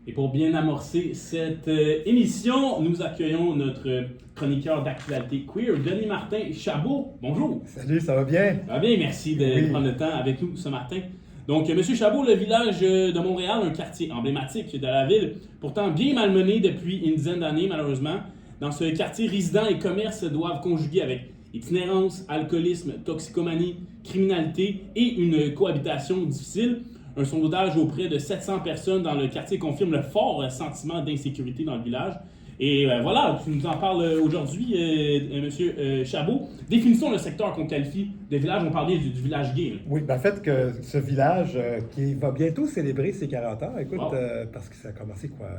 Et pour bien amorcer cette émission, nous accueillons notre chroniqueur d'actualité queer, Denis Martin Chabot. Bonjour. Salut, ça va bien? Ça va bien, merci de prendre le temps avec nous ce matin. Donc, M. Chabot, le village de Montréal, un quartier emblématique de la ville, pourtant bien malmené depuis une dizaine d'années, malheureusement. Dans ce quartier, résidents et commerces doivent conjuguer avec itinérance, alcoolisme, toxicomanie, criminalité et une cohabitation difficile. Un sondage auprès de 700 personnes dans le quartier confirme le fort sentiment d'insécurité dans le village. Et voilà, tu nous en parles aujourd'hui, M. Chabot. Définissons le secteur qu'on qualifie de village. On parlait du village gay. Là. Oui, en fait, que ce village qui va bientôt célébrer ses 40 ans, écoute, wow. Parce que ça a commencé quoi?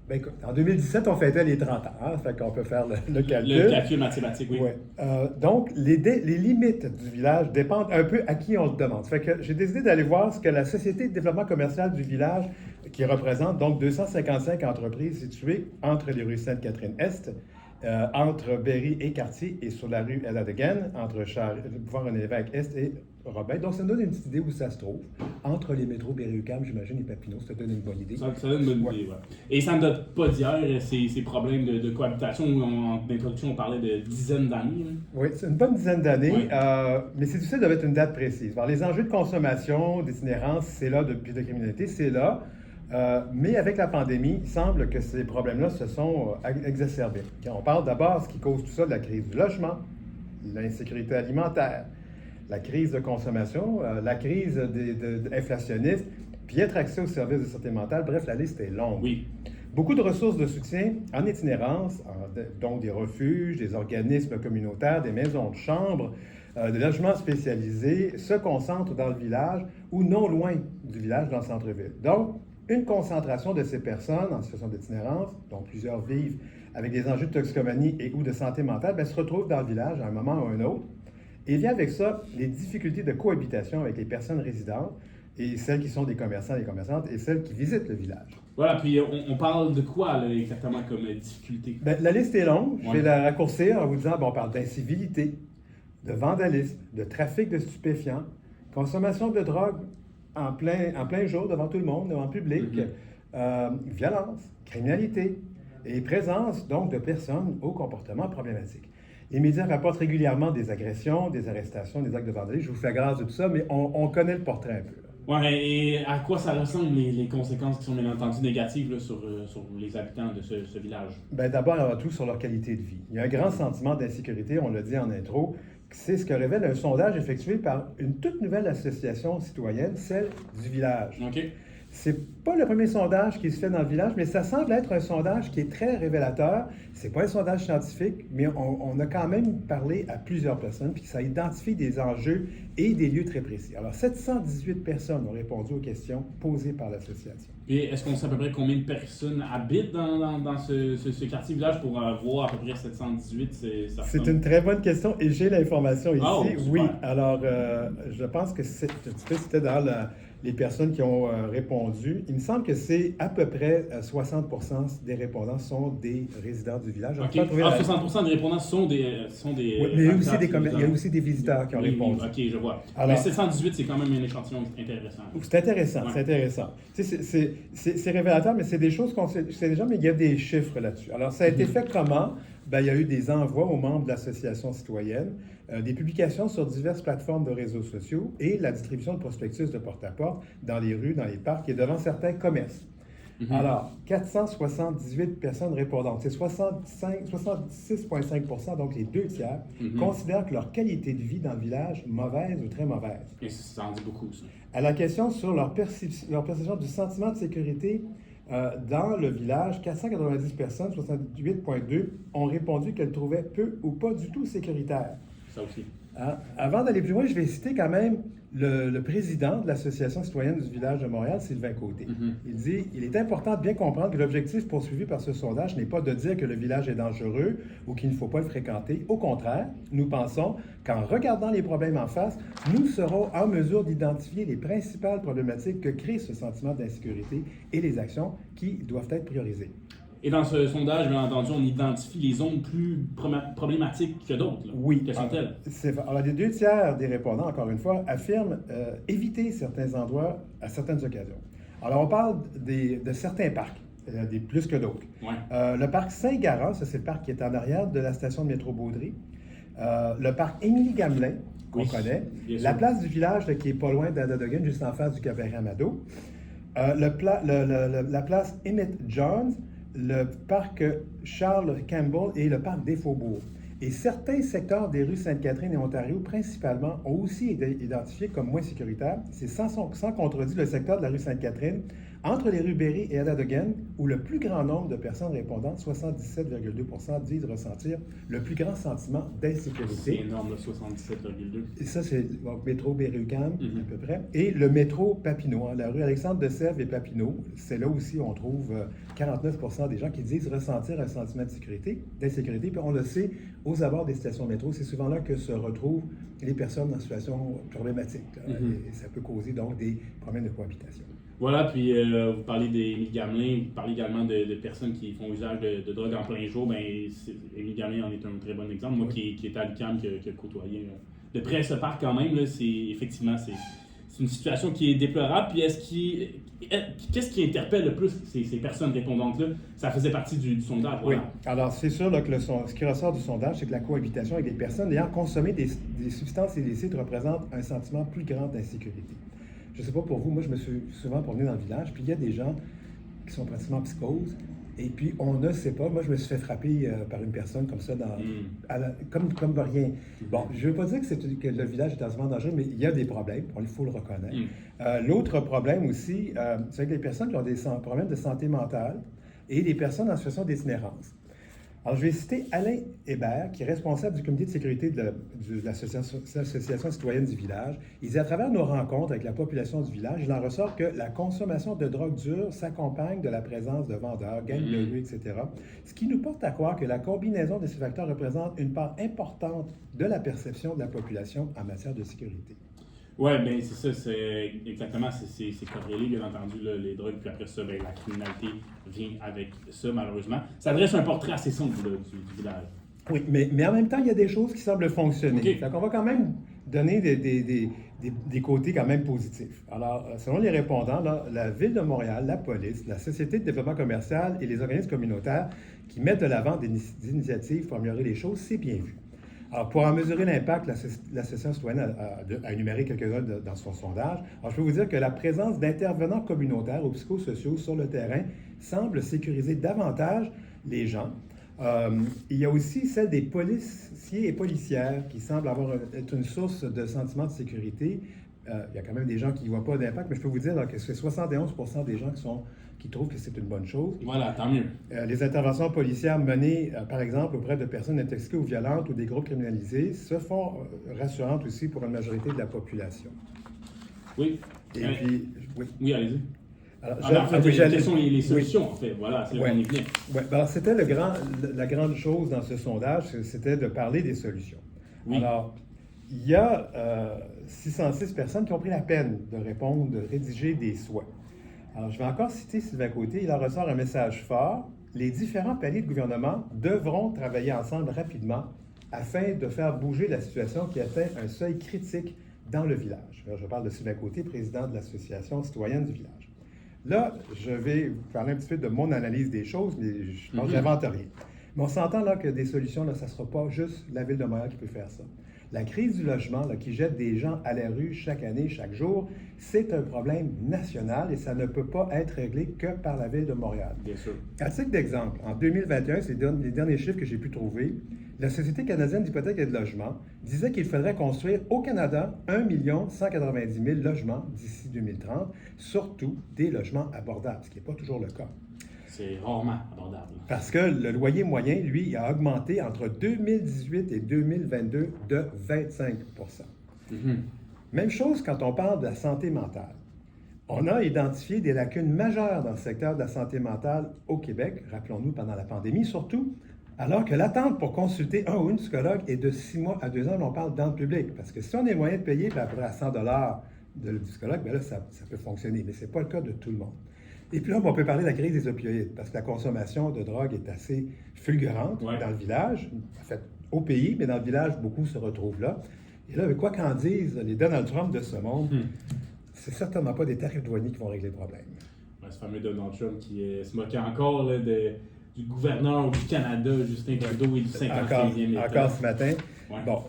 Ben, écoute, en 2017, on fêtait les 30 ans, hein, fait qu'on peut faire le calcul. Le calcul mathématique, oui. Ouais. Donc, les limites du village dépendent un peu à qui on le demande. Fait que j'ai décidé d'aller voir ce que la Société de développement commercial du village, qui représente donc 255 entreprises situées entre les rues Sainte-Catherine-Est, entre Berry et Cartier, et sur la rue Ella-de-Gaine, entre boulevard René-Lévesque Est et Robin. Donc, ça nous donne une petite idée où ça se trouve. Entre les métros Berry-UQAM, j'imagine, et Papineau, ça donne une bonne idée. Ça donne une bonne idée, ouais. Et ça ne date pas d'hier, ces problèmes de cohabitation, où en introduction, on parlait de dizaines d'années. Hein. Oui, c'est une bonne dizaine d'années, oui. Mais c'est difficile de mettre une date précise. Alors, les enjeux de consommation, d'itinérance, c'est là, puis de criminalité, c'est là. Mais avec la pandémie, il semble que ces problèmes-là se sont exacerbés. On parle d'abord, ce qui cause tout ça, de la crise du logement, l'insécurité alimentaire, la crise de consommation, la crise inflationniste, puis être accès aux services de santé mentale. Bref, la liste est longue. Oui. Beaucoup de ressources de soutien en itinérance, donc des refuges, des organismes communautaires, des maisons de chambre, des logements spécialisés, se concentrent dans le village ou non loin du village, dans le centre-ville. Donc, une concentration de ces personnes en situation d'itinérance, dont plusieurs vivent avec des enjeux de toxicomanie et ou de santé mentale, se retrouvent dans le village à un moment ou à un autre. Et vient avec ça les difficultés de cohabitation avec les personnes résidentes et celles qui sont des commerçants et des commerçantes et celles qui visitent le village. Voilà, puis on parle de quoi là, exactement comme difficulté? La liste est longue. Je vais la raccourcir en vous disant, on parle d'incivilité, de vandalisme, de trafic de stupéfiants, consommation de drogue en plein jour devant tout le monde, devant le public, violence, criminalité et présence donc de personnes au comportement problématique. Les médias rapportent régulièrement des agressions, des arrestations, des actes de vandalisme. Je vous fais grâce de tout ça, mais on connaît le portrait un peu. Oui, et à quoi ça ressemble les conséquences qui sont bien entendu négatives là, sur les habitants de ce village? Bien, d'abord, avant tout, sur leur qualité de vie. Il y a un grand sentiment d'insécurité, on l'a dit en intro. C'est ce que révèle un sondage effectué par une toute nouvelle association citoyenne, celle du village. Okay. C'est pas le premier sondage qui se fait dans le village, mais ça semble être un sondage qui est très révélateur. C'est pas un sondage scientifique, mais on a quand même parlé à plusieurs personnes, puis ça identifie des enjeux et des lieux très précis. Alors, 718 personnes ont répondu aux questions posées par l'association. Et est-ce qu'on sait à peu près combien de personnes habitent dans ce quartier-village pour voir à peu près 718? C'est une très bonne question et j'ai l'information ici. Oh, oui, alors je pense que c'était dans les personnes qui ont répondu. Il me semble que c'est à peu près 60% des répondants sont des résidents du village. Okay. 60% des répondants sont des oui, mais il y a aussi des visiteurs qui ont répondu. OK, je vois. Alors, mais 718, c'est quand même un échantillon intéressant. C'est intéressant, c'est intéressant. C'est révélateur, mais c'est des choses qu'on sait déjà, mais il y a des chiffres là-dessus. Alors, ça a été fait comment? Il y a eu des envois aux membres de l'association citoyenne, des publications sur diverses plateformes de réseaux sociaux et la distribution de prospectus de porte-à-porte dans les rues, dans les parcs et devant certains commerces. Alors, 478 personnes répondantes, c'est 66,5%, donc les 2 tiers, considèrent que leur qualité de vie dans le village mauvaise ou très mauvaise. Et ça en dit beaucoup, ça. À la question sur leur perception du sentiment de sécurité, dans le village, 490 personnes, 68,2, ont répondu qu'elles trouvaient peu ou pas du tout sécuritaire. Ça aussi. Avant d'aller plus loin, je vais citer quand même le président de l'Association citoyenne du village de Montréal, Sylvain Côté. Il dit « Il est important de bien comprendre que l'objectif poursuivi par ce sondage n'est pas de dire que le village est dangereux ou qu'il ne faut pas le fréquenter. Au contraire, nous pensons qu'en regardant les problèmes en face, nous serons en mesure d'identifier les principales problématiques que crée ce sentiment d'insécurité et les actions qui doivent être priorisées. » Et dans ce sondage, bien entendu, on identifie les zones plus problématiques que d'autres. Là. Oui. Quelles sont-elles? Alors, les 2 tiers des répondants, encore une fois, affirment éviter certains endroits à certaines occasions. Alors, on parle de certains parcs, des plus que d'autres. Ouais. Le parc Saint-Garant, ça c'est le parc qui est en arrière de la station de métro Baudry. Le parc Émilie-Gamelin, qu'on connaît. La place du village, là, qui est pas loin d'Adadogan, juste en face du cabaret Amado. La place Emmett Jones, le parc Charles Campbell et le parc des Faubourgs. Et certains secteurs des rues Sainte-Catherine et Ontario, principalement, ont aussi été identifiés comme moins sécuritaires. C'est sans contredit le secteur de la rue Sainte-Catherine, entre les rues Berry et Adadogan, où le plus grand nombre de personnes répondantes, 77,2%, disent ressentir le plus grand sentiment d'insécurité. C'est énorme, le 77,2%. Et ça, c'est le métro Berry-UQAM, à peu près. Et le métro Papineau, hein, la rue Alexandre-de-Sèvres et Papineau, c'est là aussi on trouve 49% des gens qui disent ressentir un sentiment d'insécurité. Puis on le sait, aux abords des stations de métro, c'est souvent là que se retrouvent les personnes en situation problématique. Et ça peut causer donc des problèmes de cohabitation. Voilà, puis vous parlez d'Émilie Gamelin, vous parlez également de personnes qui font usage de drogue en plein jour. Émilie Gamelin en est un très bon exemple. Moi qui est à l'UQAM, qui a côtoyé de près ce parc quand même, là, effectivement, c'est une situation qui est déplorable. Puis qu'est-ce qui interpelle le plus ces personnes répondantes-là? Ça faisait partie du sondage. Voilà. Oui, alors c'est sûr là, que ce qui ressort du sondage, c'est que la cohabitation avec des personnes ayant consommé des substances illicites représente un sentiment plus grand d'insécurité. Je ne sais pas pour vous, moi je me suis souvent promené dans le village, puis il y a des gens qui sont pratiquement en psychose, et puis on ne sait pas. Moi je me suis fait frapper par une personne comme ça, comme rien. Bon, je ne veux pas dire que le village est absolument dangereux, mais il y a des problèmes, il faut le reconnaître. L'autre problème aussi, c'est que les personnes qui ont des problèmes de santé mentale et les personnes en situation d'itinérance. Alors, je vais citer Alain Hébert, qui est responsable du comité de sécurité de l'Association citoyenne du village. Il dit, à travers nos rencontres avec la population du village, il en ressort que la consommation de drogue dure s'accompagne de la présence de vendeurs, gangs de rue, etc. Ce qui nous porte à croire que la combinaison de ces facteurs représente une part importante de la perception de la population en matière de sécurité. Oui, bien c'est ça, c'est exactement, c'est corrélé, bien entendu, là, les drogues, puis après ça, la criminalité vient avec ça, malheureusement. Ça dresse un portrait assez sombre du village. Oui, mais en même temps, il y a des choses qui semblent fonctionner. Okay. Fait qu'on va quand même donner des côtés quand même positifs. Alors, selon les répondants, là, la Ville de Montréal, la police, la Société de développement commercial et les organismes communautaires qui mettent de l'avant des initiatives pour améliorer les choses, c'est bien vu. Alors, pour en mesurer l'impact, l'Association citoyenne a énuméré quelques-uns dans son sondage. Alors, je peux vous dire que la présence d'intervenants communautaires ou psychosociaux sur le terrain semble sécuriser davantage les gens. Il y a aussi celle des policiers et policières qui semblent être une source de sentiment de sécurité. Il y a quand même des gens qui ne voient pas d'impact, mais je peux vous dire là, que c'est 71% des gens qui trouvent que c'est une bonne chose. Voilà, tant mieux. Les interventions policières menées, par exemple, auprès de personnes intoxiquées ou violentes ou des groupes criminalisés se font rassurantes aussi pour une majorité de la population. Oui. Et puis, oui, allez-y. Alors, quelles sont les solutions, en fait? Voilà, c'est là qu'on y vient. Oui, alors c'était la grande chose dans ce sondage, c'était de parler des solutions. Oui. Alors, il y a 606 personnes qui ont pris la peine de répondre, de rédiger des souhaits. Alors, je vais encore citer Sylvain Côté. Il en ressort un message fort. Les différents paliers de gouvernement devront travailler ensemble rapidement afin de faire bouger la situation qui atteint un seuil critique dans le village. Alors, je parle de Sylvain Côté, président de l'Association citoyenne du village. Là, je vais vous parler un petit peu de mon analyse des choses, mais je pense que j'invente rien. Mais on s'entend là que des solutions, là, ça ne sera pas juste la Ville de Montréal qui peut faire ça. La crise du logement là, qui jette des gens à la rue chaque année, chaque jour, c'est un problème national et ça ne peut pas être réglé que par la Ville de Montréal. Bien sûr. À titre d'exemple, en 2021, c'est les derniers chiffres que j'ai pu trouver, la Société canadienne d'hypothèque et de logement disait qu'il faudrait construire au Canada 1 190 000 logements d'ici 2030, surtout des logements abordables, ce qui n'est pas toujours le cas. C'est rarement abordable. Parce que le loyer moyen, lui, a augmenté entre 2018 et 2022 de 25 Même chose quand on parle de la santé mentale. On a identifié des lacunes majeures dans le secteur de la santé mentale au Québec, rappelons-nous, pendant la pandémie surtout, alors que l'attente pour consulter un ou une psychologue est de 6 mois à 2 ans, on parle dans le public. Parce que si on a les moyens de payer à peu près à 100 $ de psychologue, bien là, ça peut fonctionner, mais ce n'est pas le cas de tout le monde. Et puis là, on peut parler de la crise des opioïdes, parce que la consommation de drogue est assez fulgurante dans le village, en fait, au pays, mais dans le village, beaucoup se retrouvent là. Et là, quoi qu'en disent les Donald Trump de ce monde, c'est certainement pas des tarifs douaniers qui vont régler le problème. Ouais, ce fameux Donald Trump qui se moquait encore là, du gouverneur du Canada, Justin Trudeau, et du 55e État. Encore ce matin. Ouais. Bon,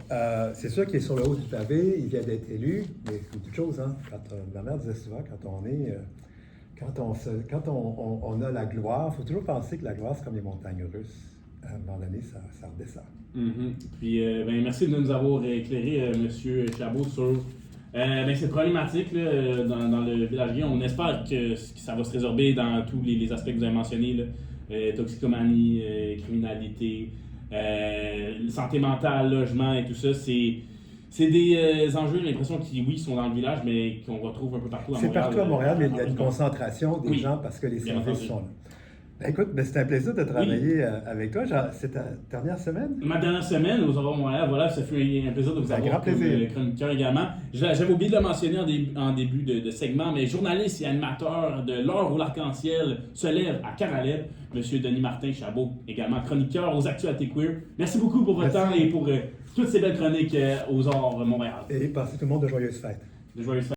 c'est sûr qu'il est sur le haut du pavé, il vient d'être élu, mais il y a beaucoup de choses, hein. Ma mère disait souvent, quand on a la gloire, il faut toujours penser que la gloire, c'est comme les montagnes russes. À un moment donné, ça redescend. Puis, merci de nous avoir éclairé, M. Chabot, sur cette problématique là, dans le village gay. On espère que ça va se résorber dans tous les aspects que vous avez mentionnés, là. Toxicomanie, criminalité, santé mentale, logement et tout ça. C'est des enjeux, j'ai l'impression, qui, oui, sont dans le village, mais qu'on retrouve un peu partout à Montréal. C'est partout à Montréal, mais il y a une concentration des gens parce que les services sont là. Ben, écoute, c'est un plaisir de travailler avec toi. C'est ta dernière semaine? Ma dernière semaine aux Aurores Montréal, voilà, ça fait un plaisir de vous avoir comme chroniqueur également. J'avais oublié de le mentionner en début de segment, mais journaliste et animateur de L'Heure où l'Arc-en-Ciel se lève à Caral-Lève, M. Denis Martin Chabot, également chroniqueur aux actualités queer. Merci beaucoup pour votre temps et pour toutes ces belles chroniques aux Aurores Montréal. Et passez tout le monde de joyeuses fêtes. De joyeuses fêtes.